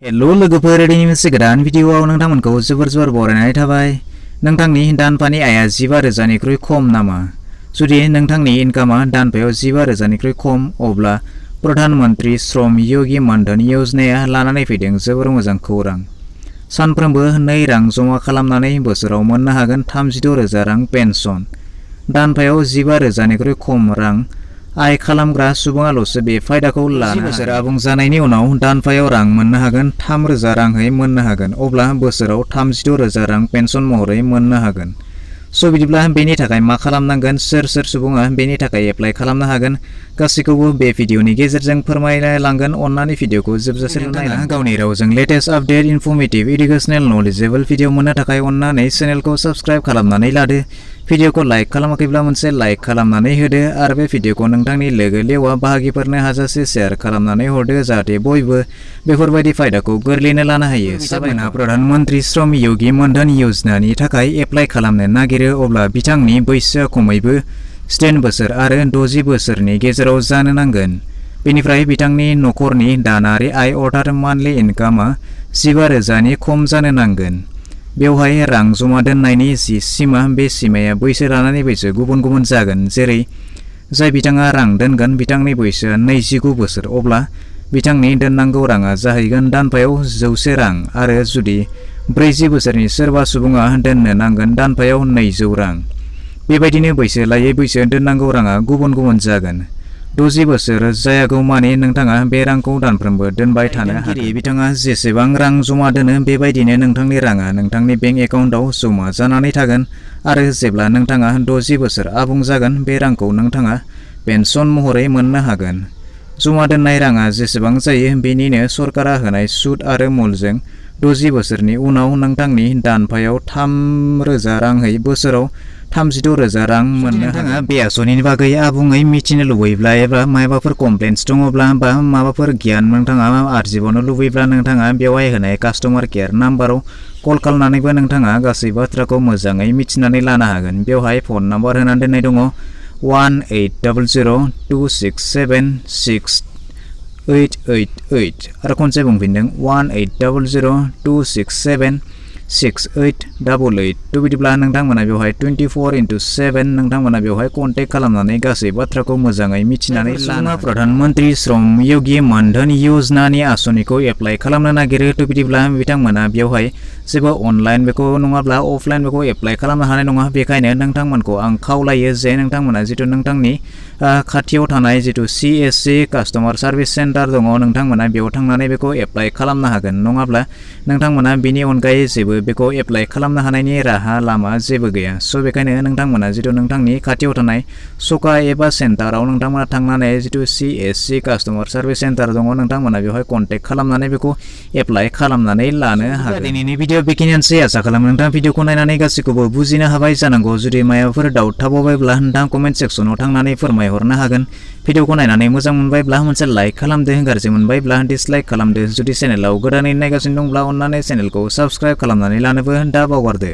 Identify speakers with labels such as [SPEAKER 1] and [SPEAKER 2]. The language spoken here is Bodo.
[SPEAKER 1] हेलो लोगोफोर दिनै मोनसे गोदान भिडिअआव नोंथांमोनखौ जोबोर बरायनाय थाबाय। नोंथांनि दानफानि आया 15,000निख्रुइ खम नामा? जुदि नोंथांनि इनकामा दानफायाव 15,000निख्रुइ खम अब्ला प्रधानमंत्री श्रम योगी मानधन योजनाया लानानै फैदों जोबोर मोजां खौरां। सानफ्रोमबो 2 रां जमा खालामनानै बोसोराव मोननो हागोन 36,000 रां पेन्सन। दानफायाव 15,000निख्रुइ खम रां आय खालामग्रा सुबुङाल'सो बे फायदाखौ लानो बोसोर आबुं जानायनि उनाव दानफायाव रां मोननो हागोन 3,000 रांहै मोननो हागोन अब्ला बोसोराव 36,000 रां पेन्सन महरै मोननो हागोन। स' बिदिब्ला बेनि थाखाय मा खालामनांगोन, सोर सुबुङा बेनि थाखाय एप्लाइ खालामनो हागोन, गासैखौबो बे भिडिअनि गेजेरजों फोरमायलांगोन। अन्नानै भिडिअखौ जोबजासे नायना गावनि रावजों latest update, informative, educational, knowledgeable video मोननो थाखाय अन्नानै चेनेलखौ साबस्क्राइब खालामनानै लादो। भिडिअखौ लाइक खालामाखैब्ला मोनसे लाइक खालामनानै होदो आरो बे भिडिअखौ नोंथांनि लोगो लेवा बाहागिफोरनो हाजासे शेयार खालामनानै हरदो जाहाथे बयबो बेफोरबायदि फायदाखौ गोरलैनो लानो हायो। साबायखर। प्रधानमंत्री श्रम योगी मानधन योजनानि थाखाय एप्लाइ खालामनो नागिरो अब्ला बिथांनि बैसोआ खमैबो 10 बोसोर आरो 60 बोसोरनि गेजेराव जानो नांगोन। बेनिफ्राय बिथांनि नखरनि दानारि आय अर्थात मान्थलि इनकामा 15,000नि खम जानो नांगोन। बेवहाय रां जमा दोननायनि जि सिमा, बे सिमाया बैसो लानानै बैसो गुबुन जागोन। जेरै जाय बिथाङा रां दोनगोन बिथांनि बैसोआ 29 बोसोर अब्ला बिथांनि दोननांगौ राङा जाहैगोन दानफायाव 100 रां आरो जुदि 40 बोसोरनि सोरबा सुबुङा दोननो नांगोन दानफायाव 200 रां। बेबायदिनो बैसो लायै बैसो दोननांगौ राङा गुबुन जागोन। 60 बोसोर जायागौ माने नोंथाङा बे रांखौ दानफ्रोमबो दोनबाय थानो हागोन। बिथाङा जेसेबां रां जमा दोनो बेबायदिनो नोंथांनि राङा नोंथांनि बेंक एकाउन्टआव जमा जानानै थागोन आरो जेब्ला नोंथाङा 60 बोसोर आबुं जागोन बे रांखौ नोंथाङा पेन्सन महरै मोननो हागोन। जमा दोननाय राङा जेसेबां जायो बेनिनो सरकारा होनाय सुद आरो मुलजों 60 बोसोरनि उनाव नोंथांनि दानफायाव 3,000 रांहै बोसोराव 36,000 रां मोननो हागोन। बे आसनिनि बागै आबुङै मिथिनो लुबैब्ला एबा माबाफोर कमप्लेन्स दङब्ला बा माबाफोर गियान नोंथाङा आरजिबावनो लुबैब्ला नोंथाङा बेवहाय होनाय कास्टमार केयार नाम्बाराव कल खालामनानैबो नोंथाङा गासै बाथ्राखौ मोजाङै मिथिनानै लानो हागोन। बेवहाय फन नाम्बार होनानै दोननाय दङ 180026768888 आरो खनसे बुंफिनदों 180026768888। थ' बिदिब्ला नोंथांमोना बेवहाय 24/7 नोंथांमोना बेवहाय कन्टेक्ट खालामनानै गासै बाथ्राखौ मोजाङै मिथिनानै लानो। प्रधानमंत्री श्रम योगी मानधन योजनानि आसनिखौ एप्लाइ खालामनो नागिरो। थ' बिदिब्ला बिथांमोना बेवहाय जेबो अनलाइन बेखौ नङाब्ला अफलाइन बेखौ एप्लाइ खालामनो हानाय नङा। बेखायनो नोंथांमोनखौ आं खावलायो जे नोंथांमोना जिथु नोंथांनि खाथियाव थानाय जिथु CSC कास्टमार सार्भिस सेन्टार दङ नोंथांमोना बेयाव थांनानै बेखौ एप्लाइ खालामनो हागोन। नङाब्ला नोंथांमोना बेनि अनगायै जेबो बेखौ एप्लाइ खालामनो हानायनि राहा लामा जेबो गैया। स' बेखायनो नोंथांमोना जिथु नोंथांनि खाथियाव थानाय सका एबा सेन्टाराव नोंथांमोना थांनानै जिथु CSC कास्टमार सार्भिस सेन्टार दङ नोंथांमोना बेवहाय कन्टेक्ट खालामनानै बेखौ एप्लाइ खालामनानै लानो हागोन। दिनैनि भिडिअ बेखिनियानोसै। आसा खालामो नोंथाङा भिडिअखौ नायनानै गासैखौबो बुजिनो हाबाय जानांगौ। जुदि माबाफोर डाउट थाबावबायब्ला नोंथाङा कमेन्ट सेक्सनाव थांनानै फोरमायहरनो हागोन। भिडिअखौ नायनानै मोजां मोनबायब्ला मोनसे लाइक खालामदो, गाज्रि मोनबायब्ला डिसलाइक खालामदो। जुदि चेनेलाव गोदानै नायगासिनो दंब्ला अन्नानै चेनेलखौ साबस्क्राइब खालामनानै लानोबो दा बावगारदो।